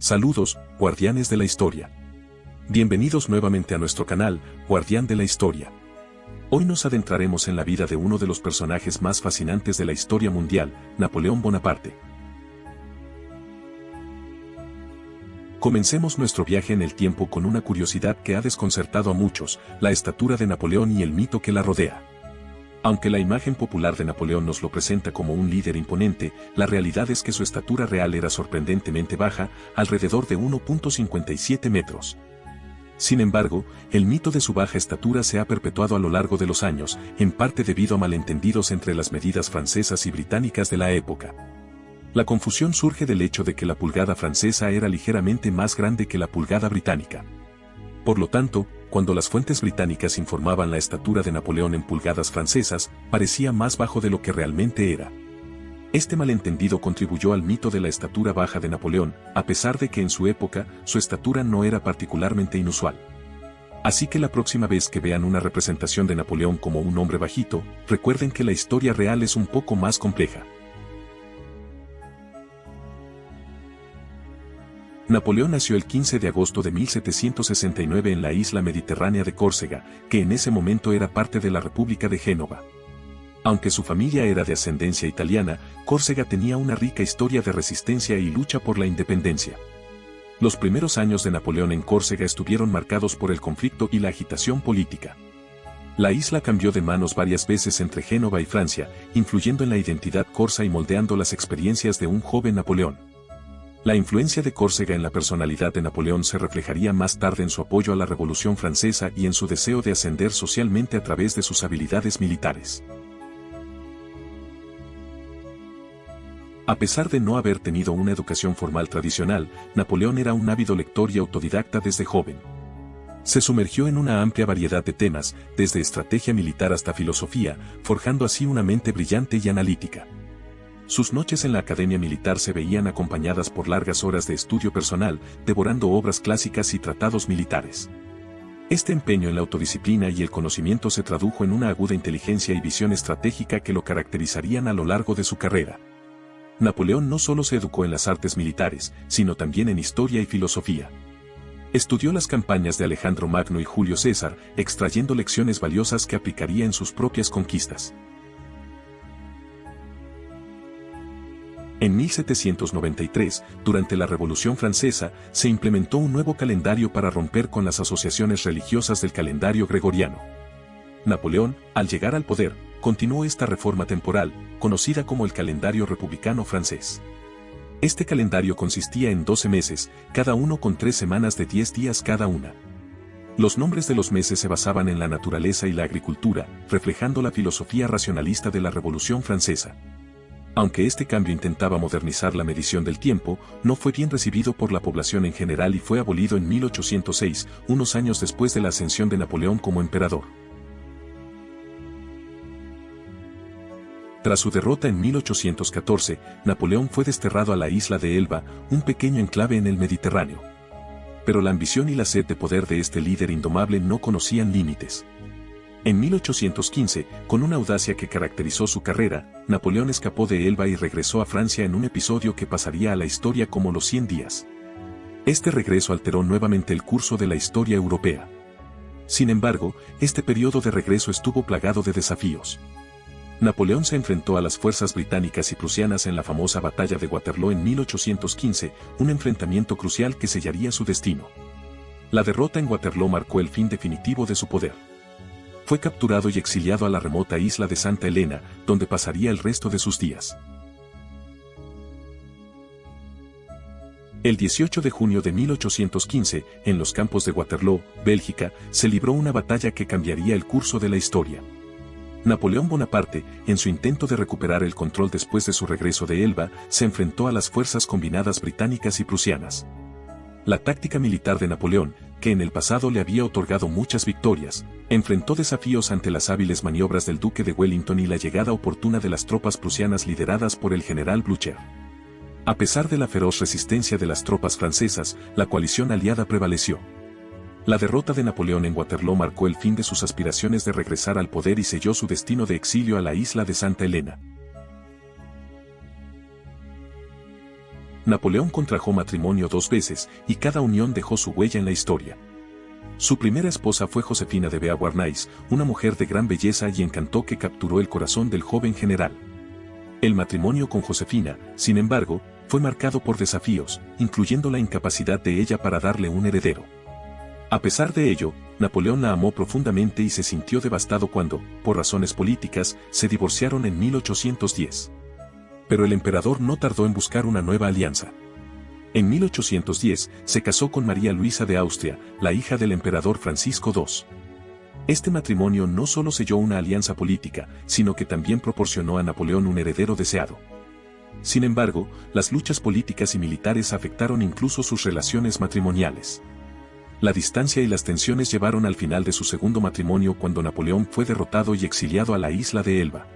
Saludos, guardianes de la historia. Bienvenidos nuevamente a nuestro canal, Guardián de la Historia. Hoy nos adentraremos en la vida de uno de los personajes más fascinantes de la historia mundial, Napoleón Bonaparte. Comencemos nuestro viaje en el tiempo con una curiosidad que ha desconcertado a muchos, la estatura de Napoleón y el mito que la rodea. Aunque la imagen popular de Napoleón nos lo presenta como un líder imponente, la realidad es que su estatura real era sorprendentemente baja, alrededor de 1,57 metros. Sin embargo, el mito de su baja estatura se ha perpetuado a lo largo de los años, en parte debido a malentendidos entre las medidas francesas y británicas de la época. La confusión surge del hecho de que la pulgada francesa era ligeramente más grande que la pulgada británica. Por lo tanto, cuando las fuentes británicas informaban la estatura de Napoleón en pulgadas francesas, parecía más bajo de lo que realmente era. Este malentendido contribuyó al mito de la estatura baja de Napoleón, a pesar de que en su época, su estatura no era particularmente inusual. Así que la próxima vez que vean una representación de Napoleón como un hombre bajito, recuerden que la historia real es un poco más compleja. Napoleón nació el 15 de agosto de 1769 en la isla mediterránea de Córcega, que en ese momento era parte de la República de Génova. Aunque su familia era de ascendencia italiana, Córcega tenía una rica historia de resistencia y lucha por la independencia. Los primeros años de Napoleón en Córcega estuvieron marcados por el conflicto y la agitación política. La isla cambió de manos varias veces entre Génova y Francia, influyendo en la identidad corsa y moldeando las experiencias de un joven Napoleón. La influencia de Córcega en la personalidad de Napoleón se reflejaría más tarde en su apoyo a la Revolución Francesa y en su deseo de ascender socialmente a través de sus habilidades militares. A pesar de no haber tenido una educación formal tradicional, Napoleón era un ávido lector y autodidacta desde joven. Se sumergió en una amplia variedad de temas, desde estrategia militar hasta filosofía, forjando así una mente brillante y analítica. Sus noches en la academia militar se veían acompañadas por largas horas de estudio personal, devorando obras clásicas y tratados militares. Este empeño en la autodisciplina y el conocimiento se tradujo en una aguda inteligencia y visión estratégica que lo caracterizarían a lo largo de su carrera. Napoleón no solo se educó en las artes militares, sino también en historia y filosofía. Estudió las campañas de Alejandro Magno y Julio César, extrayendo lecciones valiosas que aplicaría en sus propias conquistas. En 1793, durante la Revolución Francesa, se implementó un nuevo calendario para romper con las asociaciones religiosas del calendario gregoriano. Napoleón, al llegar al poder, continuó esta reforma temporal, conocida como el calendario republicano francés. Este calendario consistía en 12 meses, cada uno con 3 semanas de 10 días cada una. Los nombres de los meses se basaban en la naturaleza y la agricultura, reflejando la filosofía racionalista de la Revolución Francesa. Aunque este cambio intentaba modernizar la medición del tiempo, no fue bien recibido por la población en general y fue abolido en 1806, unos años después de la ascensión de Napoleón como emperador. Tras su derrota en 1814, Napoleón fue desterrado a la isla de Elba, un pequeño enclave en el Mediterráneo. Pero la ambición y la sed de poder de este líder indomable no conocían límites. En 1815, con una audacia que caracterizó su carrera, Napoleón escapó de Elba y regresó a Francia en un episodio que pasaría a la historia como los 100 días. Este regreso alteró nuevamente el curso de la historia europea. Sin embargo, este periodo de regreso estuvo plagado de desafíos. Napoleón se enfrentó a las fuerzas británicas y prusianas en la famosa batalla de Waterloo en 1815, un enfrentamiento crucial que sellaría su destino. La derrota en Waterloo marcó el fin definitivo de su poder. Fue capturado y exiliado a la remota isla de Santa Elena, donde pasaría el resto de sus días. El 18 de junio de 1815, en los campos de Waterloo, Bélgica, se libró una batalla que cambiaría el curso de la historia. Napoleón Bonaparte, en su intento de recuperar el control después de su regreso de Elba, se enfrentó a las fuerzas combinadas británicas y prusianas. La táctica militar de Napoleón, que en el pasado le había otorgado muchas victorias, enfrentó desafíos ante las hábiles maniobras del duque de Wellington y la llegada oportuna de las tropas prusianas lideradas por el general Blücher. A pesar de la feroz resistencia de las tropas francesas, la coalición aliada prevaleció. La derrota de Napoleón en Waterloo marcó el fin de sus aspiraciones de regresar al poder y selló su destino de exilio a la isla de Santa Elena. Napoleón contrajo matrimonio 2 veces y cada unión dejó su huella en la historia. Su primera esposa fue Josefina de Beauharnais, una mujer de gran belleza y encanto que capturó el corazón del joven general. El matrimonio con Josefina, sin embargo, fue marcado por desafíos, incluyendo la incapacidad de ella para darle un heredero. A pesar de ello, Napoleón la amó profundamente y se sintió devastado cuando, por razones políticas, se divorciaron en 1810. Pero el emperador no tardó en buscar una nueva alianza. En 1810 se casó con María Luisa de Austria, la hija del emperador Francisco II. Este matrimonio no solo selló una alianza política, sino que también proporcionó a Napoleón un heredero deseado. Sin embargo, las luchas políticas y militares afectaron incluso sus relaciones matrimoniales. La distancia y las tensiones llevaron al final de su segundo matrimonio cuando Napoleón fue derrotado y exiliado a la isla de Elba.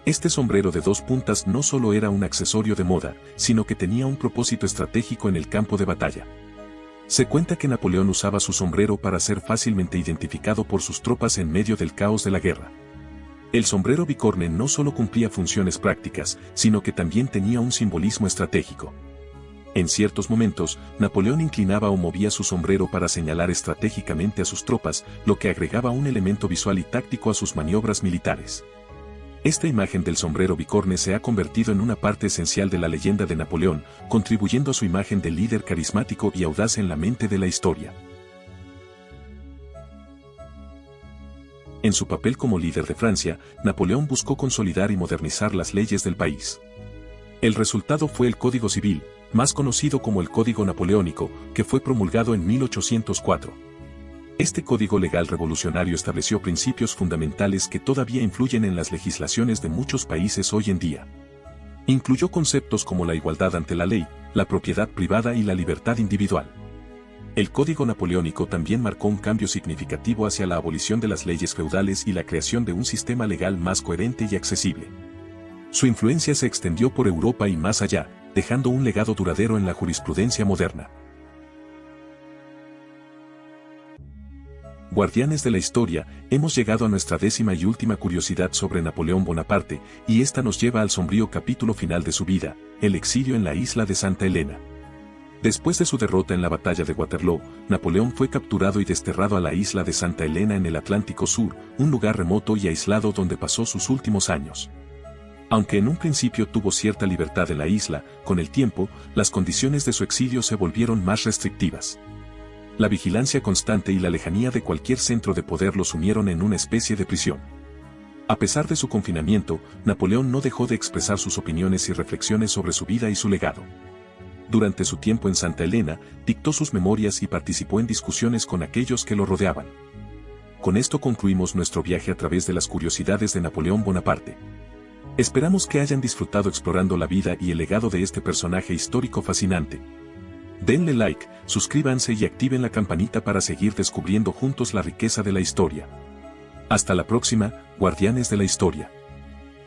Este sombrero de 2 puntas no solo era un accesorio de moda, sino que tenía un propósito estratégico en el campo de batalla. Se cuenta que Napoleón usaba su sombrero para ser fácilmente identificado por sus tropas en medio del caos de la guerra. El sombrero bicorne no solo cumplía funciones prácticas, sino que también tenía un simbolismo estratégico. En ciertos momentos, Napoleón inclinaba o movía su sombrero para señalar estratégicamente a sus tropas, lo que agregaba un elemento visual y táctico a sus maniobras militares. Esta imagen del sombrero bicorne se ha convertido en una parte esencial de la leyenda de Napoleón, contribuyendo a su imagen de líder carismático y audaz en la mente de la historia. En su papel como líder de Francia, Napoleón buscó consolidar y modernizar las leyes del país. El resultado fue el Código Civil, más conocido como el Código Napoleónico, que fue promulgado en 1804. Este código legal revolucionario estableció principios fundamentales que todavía influyen en las legislaciones de muchos países hoy en día. Incluyó conceptos como la igualdad ante la ley, la propiedad privada y la libertad individual. El Código Napoleónico también marcó un cambio significativo hacia la abolición de las leyes feudales y la creación de un sistema legal más coherente y accesible. Su influencia se extendió por Europa y más allá, dejando un legado duradero en la jurisprudencia moderna. Guardianes de la historia, hemos llegado a nuestra 10ª y última curiosidad sobre Napoleón Bonaparte, y esta nos lleva al sombrío capítulo final de su vida, el exilio en la isla de Santa Elena. Después de su derrota en la batalla de Waterloo, Napoleón fue capturado y desterrado a la isla de Santa Elena en el Atlántico Sur, un lugar remoto y aislado donde pasó sus últimos años. Aunque en un principio tuvo cierta libertad en la isla, con el tiempo, las condiciones de su exilio se volvieron más restrictivas. La vigilancia constante y la lejanía de cualquier centro de poder lo sumieron en una especie de prisión. A pesar de su confinamiento, Napoleón no dejó de expresar sus opiniones y reflexiones sobre su vida y su legado. Durante su tiempo en Santa Elena, dictó sus memorias y participó en discusiones con aquellos que lo rodeaban. Con esto concluimos nuestro viaje a través de las curiosidades de Napoleón Bonaparte. Esperamos que hayan disfrutado explorando la vida y el legado de este personaje histórico fascinante. Denle like, suscríbanse y activen la campanita para seguir descubriendo juntos la riqueza de la historia. Hasta la próxima, guardianes de la historia.